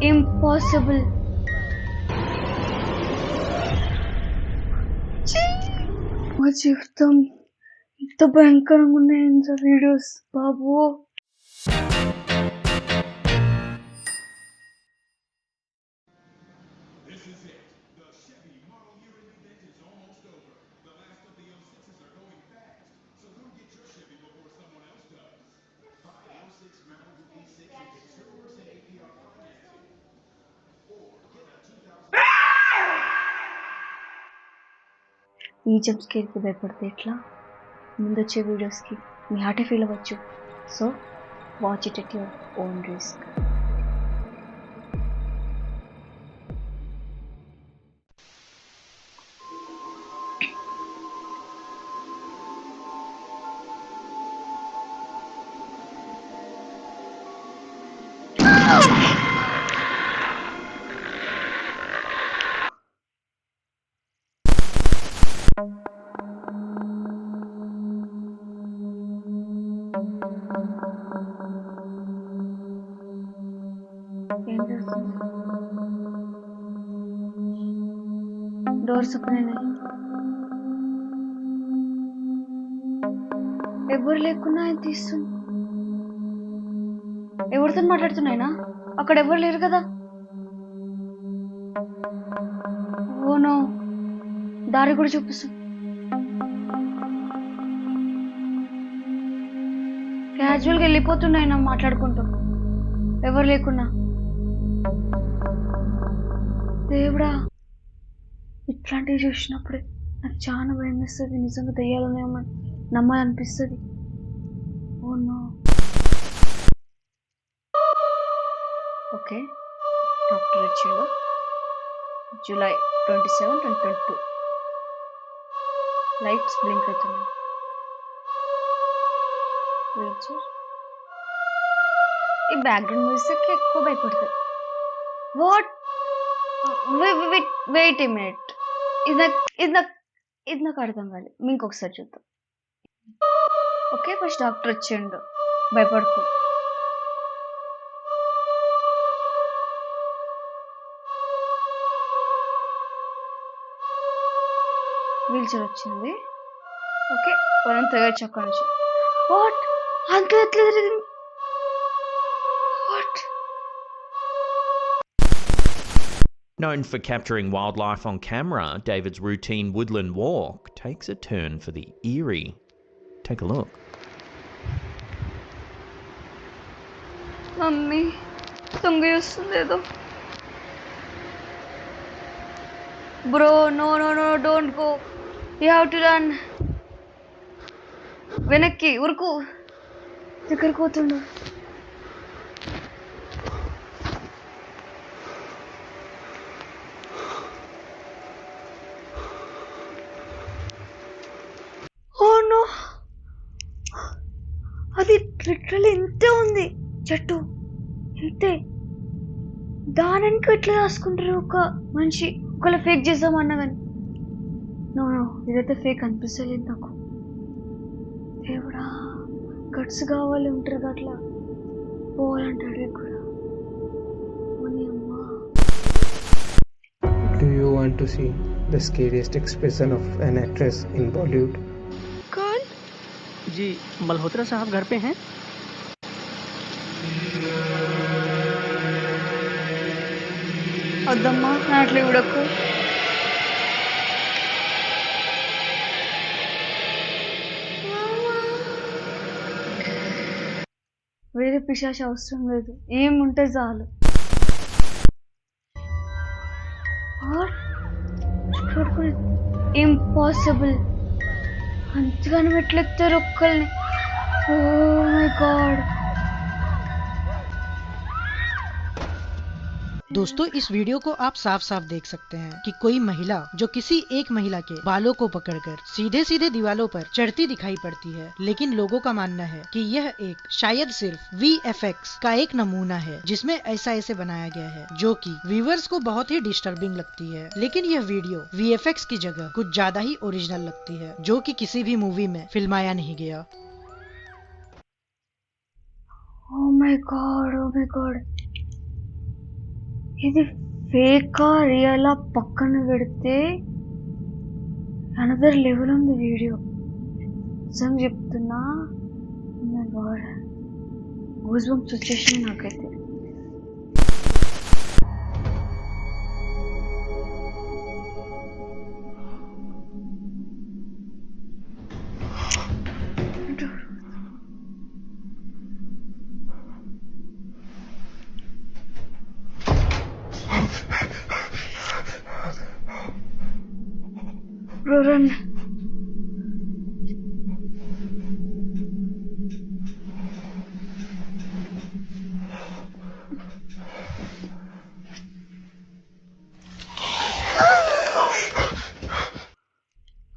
Impossible. మా జీవితం ఇంత భయంకరంగా ఉన్నాయి వీడియోస్ బాబు. ఈ జంప్ స్కేర్కి భయపడితే ఎట్లా? ముందొచ్చే వీడియోస్కి మీ హార్టే ఫీల్ అవ్వచ్చు. So watch it at your own risk. ఏం జరుగుతుంది? డోర్స్ ఓపెన్ అయినాయి. ఎవరు లేకున్నా ఆయన తీస్తుంది. ఎవరితో మాట్లాడుతున్నాయినా? అక్కడ ఎవరు లేరు కదా. ఓనో, దారి కూడా చూపిస్తుంది. క్యాజువల్గా వెళ్ళిపోతున్నాయినా మాట్లాడుకుంటూ, ఎవరు లేకున్నా. దేవుడా, ఇట్లాంటివి చూసినప్పుడే నాకు చాలా భయం వేస్తుంది. నిజంగా దెయ్యాలనేమో నమ్మాలనిపిస్తుంది. ఓనో. ఓకే, డాక్టర్ వచ్చిండు. జూలై 27, 2022. లైట్స్ బ్లింక్ అవుతున్నాయి. ఈ బ్యాక్గ్రౌండ్ మ్యూజిక్ ఎక్కువ భయపడుతుంది. వాట్? Wait a minute. ఇది నాకు అర్థం కాదు. ఇంకొకసారి చూద్దాం. ఓకే, ఫస్ట్ డాక్టర్ వచ్చిండు భయపడుతూ. వీల్ చైర్ వచ్చింది. ఓకే, మనం తగ్గచ్చు అక్కడ నుంచి. వాట్? అంత ఎట్లా? What? Known for capturing wildlife on camera, David's routine woodland walk takes a turn for the eerie. Take a look. Mummy దొంగ చూస్తుందేదో. Bro, no no no, don't go. You have to run. వెనక్కి ఉరుకు. దగ్గరకు పోతుండు. అది literally ఇంతే ఉంది చెట్టు, ఇంతే. దానికి ఎట్లా రాసుకుంటారు ఒక మనిషి? ఒకవేళ ఫేక్ చేద్దామన్నా కానీ. నో నో, ఇదైతే ఫేక్ అనిపిస్తలేదు నాకు. దేవుడా, గట్స్ కావాలి ఉంటారు అట్లా పోవాలంటాడు కూడా. Do you want to see the scariest expression of an actress in Bollywood? कौन? जी, मल्होत्रा साहब घर पे हैं? వద్దమ్మా, నాట్లు ఉడకు. వేరే పిశాచ అవసరం లేదు, ఏముంటే చాలు. ఇంపాసిబుల్. అంతగానే ఎట్లెత్తారు ఒక్కల్ని? Oh my God. दोस्तों, इस वीडियो को आप साफ साफ देख सकते हैं कि कोई महिला जो किसी एक महिला के बालों को पकड़कर सीधे सीधे दीवारों पर चढ़ती दिखाई पड़ती है। लेकिन लोगों का मानना है कि यह एक शायद सिर्फ VFX का एक नमूना है, जिसमें ऐसे बनाया गया है जो कि व्यूअर्स को बहुत ही डिस्टर्बिंग लगती है। लेकिन यह वीडियो VFX की जगह कुछ ज्यादा ही ओरिजिनल लगती है, जो कि किसी भी मूवी में फिल्माया नहीं गया। Oh మై గాడ్ ఇది ఫేకా రియలా పక్కన పెడితే అనదర్ లెవెల్ ఉంది వీడియో. నిజం చెప్తున్నా, మై గాడ్ గూస్ బంప్స్ వచ్చేసినాయి నాకైతే. Run.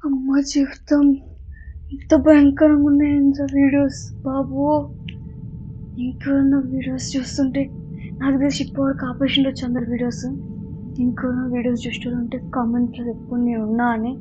అమ్మ జీవితం ఇంత భయంకరంగా ఉన్నాయి ఇంత వీడియోస్ బాబు. ఇంకేమన్నా వీడియోస్ చూస్తుంటే నాకు తెలిసి ఇప్పటివరకు ఆపేసిండొచ్చు అందరు వీడియోస్. ఇంకేమన్నా వీడియోస్ చూస్తుంటే కామెంట్లో ఎప్పుడు నేను ఉన్నా అని.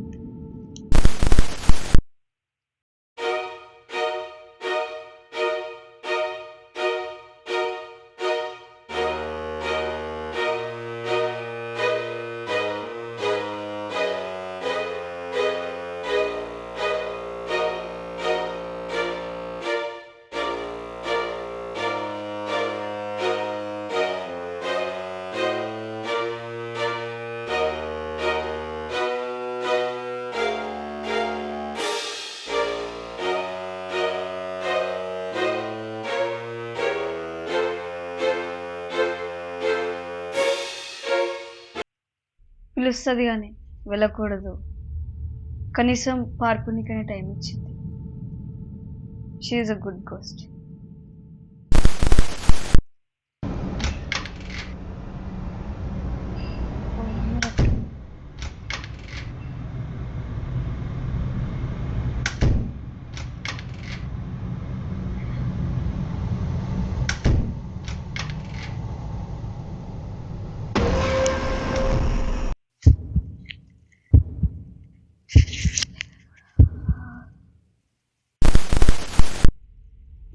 పిలుస్తుంది కానీ వెళ్ళకూడదు. కనీసం పార్పునికనే టైం ఇచ్చింది. She is a good ghost.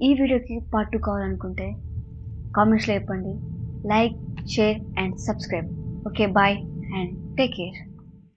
ఈ వీడియోకి పార్ట్ 2 కావాలనుకుంటే కామెంట్స్లో చెప్పండి. Like, share and subscribe. Okay, bye and take care.